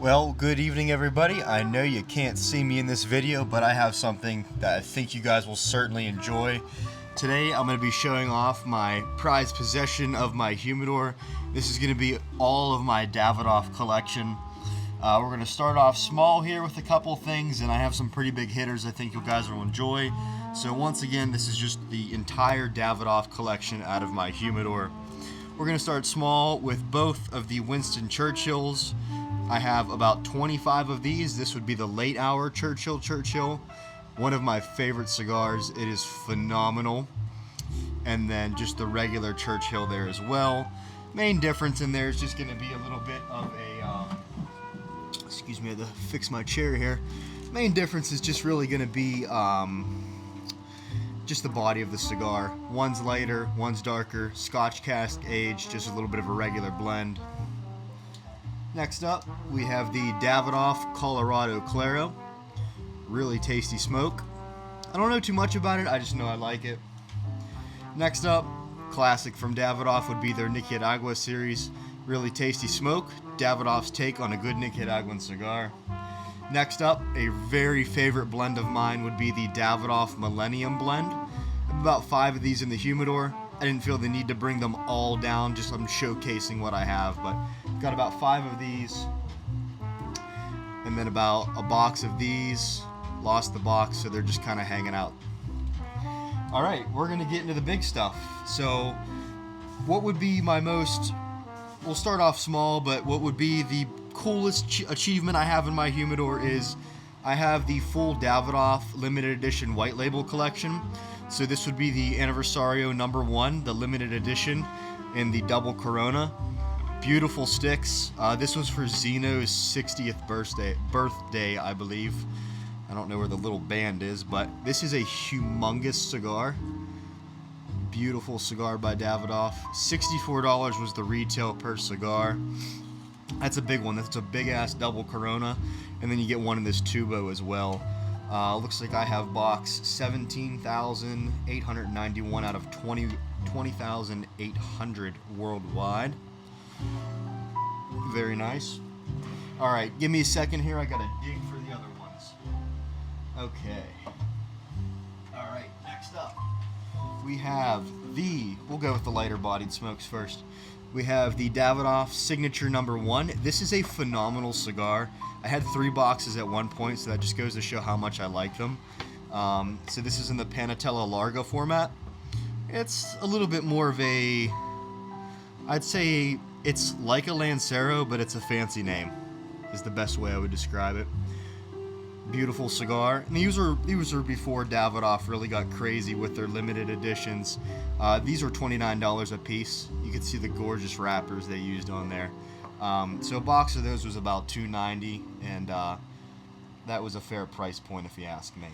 Well, good evening everybody. I know you can't see me in this video, but I have something that I think you guys will certainly enjoy. Today I'm going to be showing off my prized possession of my humidor. This is going to be all of my Davidoff collection. We're going to start off small here with a couple things, and I have some pretty big hitters I think you guys will enjoy. So once again, this is just the entire Davidoff collection out of my humidor. We're going to start small with both of the Winston Churchills. I have about 25 of these. This would be the late hour Churchill. One of my favorite cigars. It is phenomenal. And then just the regular Churchill there as well. Main difference in there is just going to be a little bit of a, excuse me, I had to fix my chair here. Main difference is just really going to be just the body of the cigar. One's lighter, one's darker, Scotch cask aged, just a little bit of a regular blend. Next up, we have the Davidoff Colorado Claro. Really tasty smoke. I don't know too much about it, I just know I like it. Next up, classic from Davidoff would be their Nicaragua series. Really tasty smoke. Davidoff's take on a good Nicaraguan cigar. Next up, a very favorite blend of mine would be the Davidoff Millennium blend. I have about 5 of these in the humidor. I didn't feel the need to bring them all down, just I'm showcasing what I have, but got about 5 of these, and then about a box of these. Lost the box, so they're just kind of hanging out. Alright, we're going to get into the big stuff. So, what would be my most, we'll start off small, but what would be the coolest achievement I have in my humidor is I have the full Davidoff limited edition white label collection. So this would be the Anniversario #1, the limited edition in the double Corona. Beautiful sticks. This was for Zeno's 60th birthday, I believe. I don't know where the little band is, but this is a humongous cigar. Beautiful cigar by Davidoff. $64 was the retail per cigar. That's a big one. That's a big ass double Corona. And then you get one in this tubo as well. Looks like I have box 17,891 out of 20,800 worldwide. Very nice. Alright, give me a second here. I gotta dig for the other ones. Okay. Alright, next up. We have we'll go with the lighter bodied smokes first. We have the Davidoff Signature #1. This is a phenomenal cigar. I had 3 boxes at one point, so that just goes to show how much I like them. So this is in the Panatella Larga format. It's a little bit more of a, I'd say it's like a Lancero, but it's a fancy name, is the best way I would describe it. Beautiful cigar. And these were before Davidoff really got crazy with their limited editions. These are $29 a piece. You can see the gorgeous wrappers they used on there. So a box of those was about $2.90, and that was a fair price point if you ask me.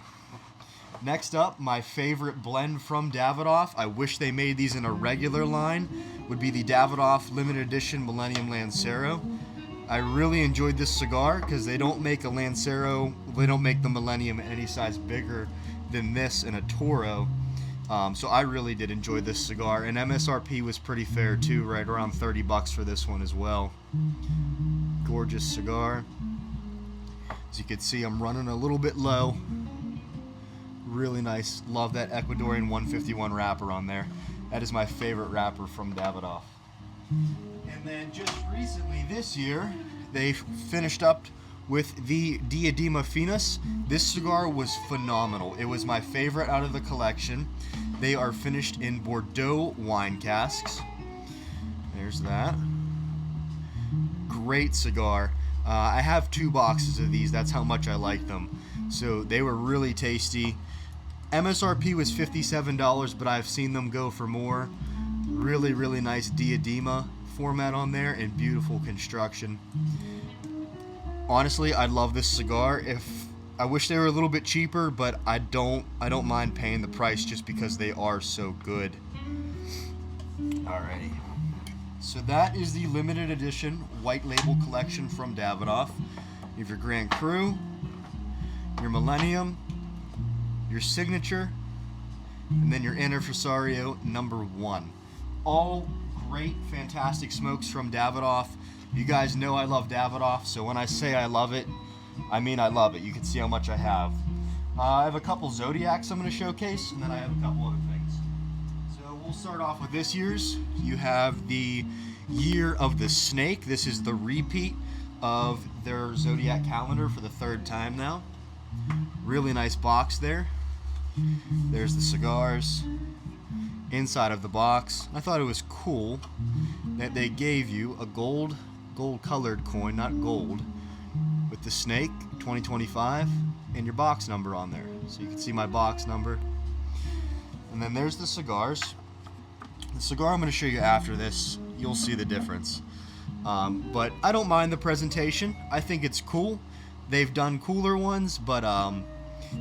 Next up, my favorite blend from Davidoff, I wish they made these in a regular line, would be the Davidoff Limited Edition Millennium Lancero. I really enjoyed this cigar because they don't make a Lancero, they don't make the Millennium any size bigger than this in a Toro. So I really did enjoy this cigar, and MSRP was pretty fair too, right around $30 for this one as well. Gorgeous cigar. As you can see, I'm running a little bit low. Really nice. Love that Ecuadorian 151 wrapper on there. That is my favorite wrapper from Davidoff. And then just recently this year, they finished up with the Diadema Finas. This cigar was phenomenal. It was my favorite out of the collection. They are finished in Bordeaux wine casks. There's that. Great cigar. I have 2 boxes of these. That's how much I like them. So they were really tasty. MSRP was $57, but I've seen them go for more. Really, really nice Diadema format on there and beautiful construction. Honestly, I love this cigar. I wish they were a little bit cheaper, but I don't mind paying the price just because they are so good. Alrighty. So that is the limited edition white label collection from Davidoff. You have your Grand Cru, your Millennium, your Signature, and then your Anniversario #1. All great, fantastic smokes from Davidoff. You guys know I love Davidoff, so when I say I love it, I mean I love it. You can see how much I have. I have a couple Zodiacs I'm going to showcase, and then I have a couple other things. So we'll start off with this year's. You have the Year of the Snake. This is the repeat of their Zodiac calendar for the third time now. Really nice box there. There's the cigars inside of the box. I thought it was cool that they gave you a gold colored coin, not gold, with the snake 2025 and your box number on there. So you can see my box number. And then there's the cigars. The cigar I'm going to show you after this, you'll see the difference. But I don't mind the presentation. I think it's cool. They've done cooler ones, but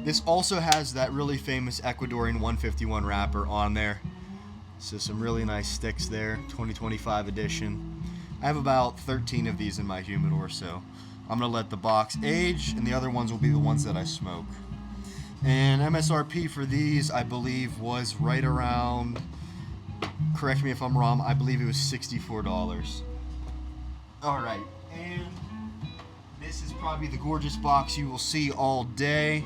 this also has that really famous Ecuadorian 151 wrapper on there. So some really nice sticks there, 2025 edition. I have about 13 of these in my humidor, so I'm going to let the box age, and the other ones will be the ones that I smoke. And MSRP for these, I believe, was right around, correct me if I'm wrong, I believe it was $64. Alright, and this is probably the gorgeous box you will see all day.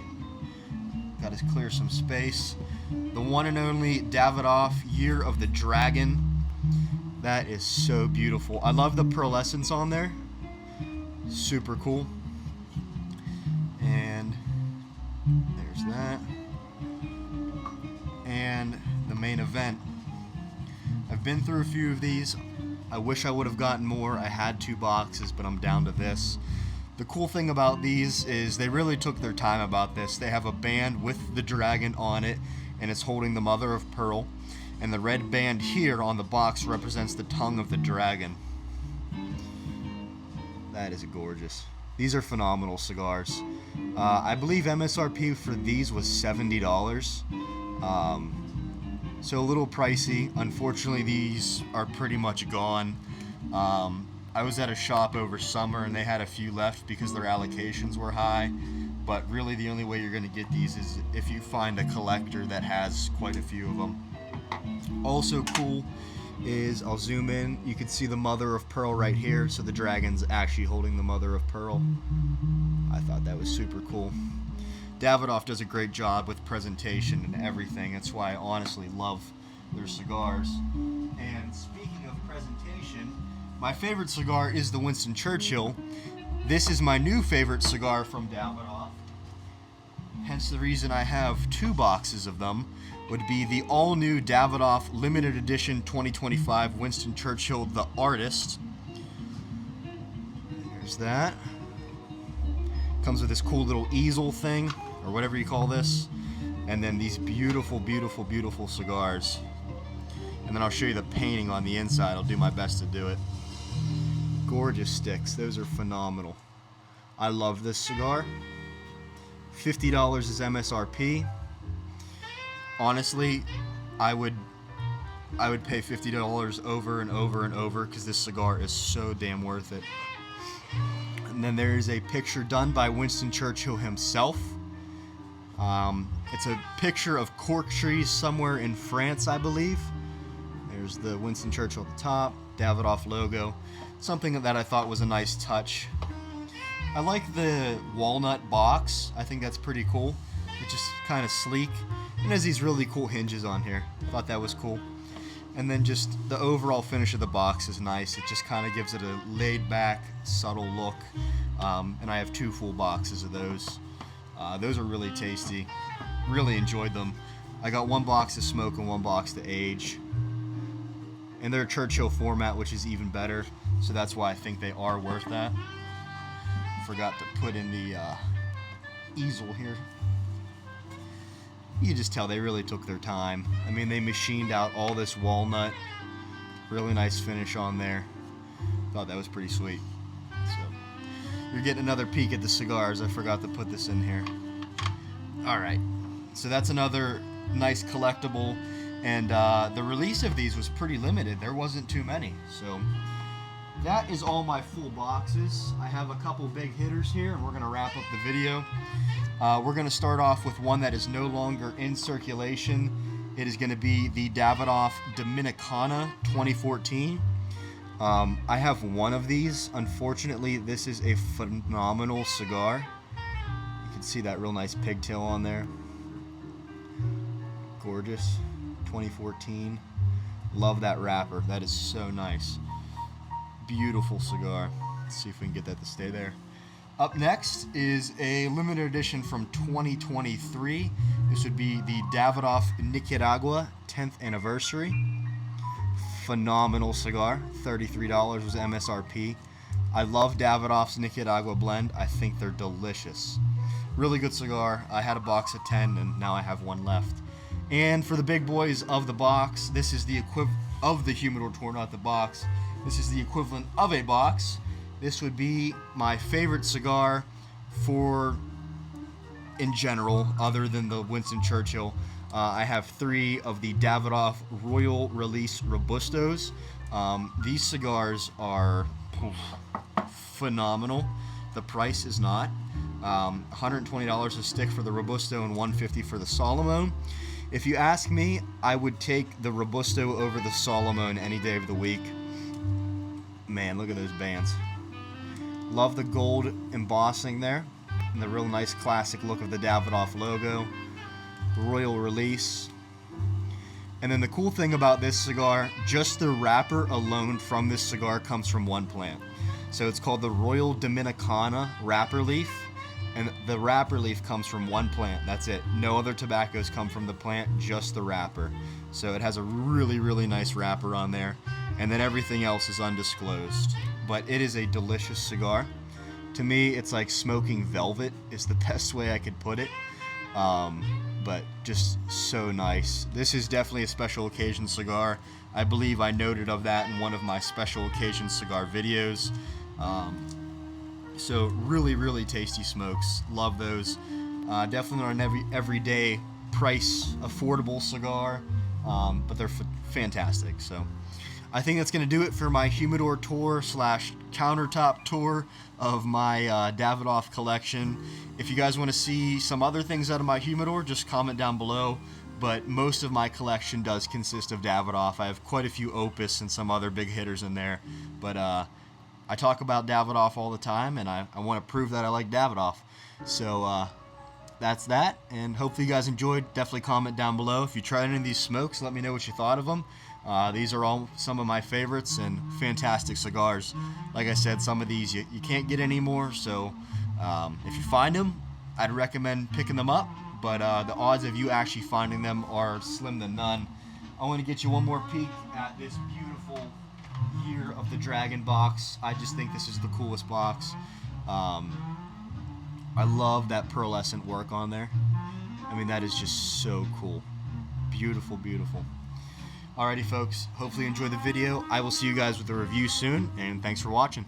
Got to clear some space. The one and only Davidoff Year of the Dragon. That is so beautiful. I love the pearlescence on there. Super cool. And there's that. And the main event. I've been through a few of these. I wish I would have gotten more. I had 2 boxes, but I'm down to this. The cool thing about these is they really took their time about this. They have a band with the dragon on it, and it's holding the mother of pearl. And the red band here on the box represents the tongue of the dragon. That is gorgeous. These are phenomenal cigars. I believe MSRP for these was $70. So a little pricey. Unfortunately, these are pretty much gone. I was at a shop over summer and they had a few left because their allocations were high. But really the only way you're going to get these is if you find a collector that has quite a few of them. Also cool is, I'll zoom in, you can see the mother of pearl right here, so the dragon's actually holding the mother of pearl. I thought that was super cool. Davidoff does a great job with presentation and everything. That's why I honestly love their cigars. And speaking of presentation, my favorite cigar is the Winston Churchill. This is my new favorite cigar from Davidoff. Hence the reason I have 2 boxes of them would be the all-new Davidoff limited edition 2025 Winston Churchill The Artist. There's that. Comes with this cool little easel thing, or whatever you call this. And then these beautiful, beautiful, beautiful cigars. And then I'll show you the painting on the inside. I'll do my best to do it. Gorgeous sticks. Those are phenomenal. I love this cigar. $50 is MSRP. Honestly, I would pay $50 over and over and over because this cigar is so damn worth it. And then there is a picture done by Winston Churchill himself. It's a picture of cork trees somewhere in France, I believe. There's the Winston Churchill at the top, Davidoff logo. Something that I thought was a nice touch. I like the walnut box. I think that's pretty cool. It's just kind of sleek. And has these really cool hinges on here. Thought that was cool. And then just the overall finish of the box is nice. It just kind of gives it a laid back, subtle look. And I have 2 full boxes of those. Those are really tasty. Really enjoyed them. I got 1 box to smoke and 1 box to age. And they're a Churchill format, which is even better. So that's why I think they are worth that. Forgot to put in the easel here. You just tell they really took their time. I mean, they machined out all this walnut. Really nice finish on there. Thought that was pretty sweet. So, you're getting another peek at the cigars. I forgot to put this in here. Alright, so that's another nice collectible. And the release of these was pretty limited. There wasn't too many. So, that is all my full boxes. I have a couple big hitters here, and we're going to wrap up the video. We're going to start off with one that is no longer in circulation. It is going to be the Davidoff Dominicana 2014. I have one of these. Unfortunately, this is a phenomenal cigar. You can see that real nice pigtail on there. Gorgeous. 2014. Love that wrapper. That is so nice. Beautiful cigar. Let's see if we can get that to stay there. Up next is a limited edition from 2023. This would be the Davidoff Nicaragua 10th anniversary. Phenomenal cigar. $33 was MSRP. I love Davidoff's Nicaragua blend. I think they're delicious. Really good cigar. I had a box of 10 and now I have one left. And for the big boys of the box, this is the equivalent of the Humidor tour, not the box. This is the equivalent of a box. This would be my favorite cigar for, in general, other than the Winston Churchill. I have 3 of the Davidoff Royal Release Robustos. These cigars are phenomenal. The price is not. $120 a stick for the Robusto and $150 for the Solomon. If you ask me, I would take the Robusto over the Solomon any day of the week. Man, look at those bands. Love the gold embossing there and the real nice classic look of the Davidoff logo. Royal Release. And then the cool thing about this cigar, just the wrapper alone from this cigar comes from one plant. So it's called the Royal Dominicana wrapper leaf, and the wrapper leaf comes from one plant. That's it. No other tobaccos come from the plant, just the wrapper. So it has a really, really nice wrapper on there, and then everything else is undisclosed. But it is a delicious cigar. To me, it's like smoking velvet is the best way I could put it. But just so nice. This is definitely a special occasion cigar. I believe I noted of that in one of my special occasion cigar videos. So really, really tasty smokes. Love those. Definitely not an everyday price affordable cigar, but they're fantastic. So I think that's going to do it for my Humidor tour / countertop tour of my Davidoff collection. If you guys want to see some other things out of my Humidor, just comment down below. But most of my collection does consist of Davidoff. I have quite a few Opus and some other big hitters in there. But I talk about Davidoff all the time, and I want to prove that I like Davidoff. So that's that, and hopefully you guys enjoyed. Definitely comment down below. If you tried any of these smokes, let me know what you thought of them. These are all some of my favorites and fantastic cigars. Like I said, some of these you can't get anymore, so if you find them, I'd recommend picking them up, but the odds of you actually finding them are slim to none. I want to get you one more peek at this beautiful Year of the Dragon box. I just think this is the coolest box. I love that pearlescent work on there. I mean, that is just so cool. Beautiful, beautiful. Alrighty folks, hopefully you enjoyed the video. I will see you guys with a review soon, and thanks for watching.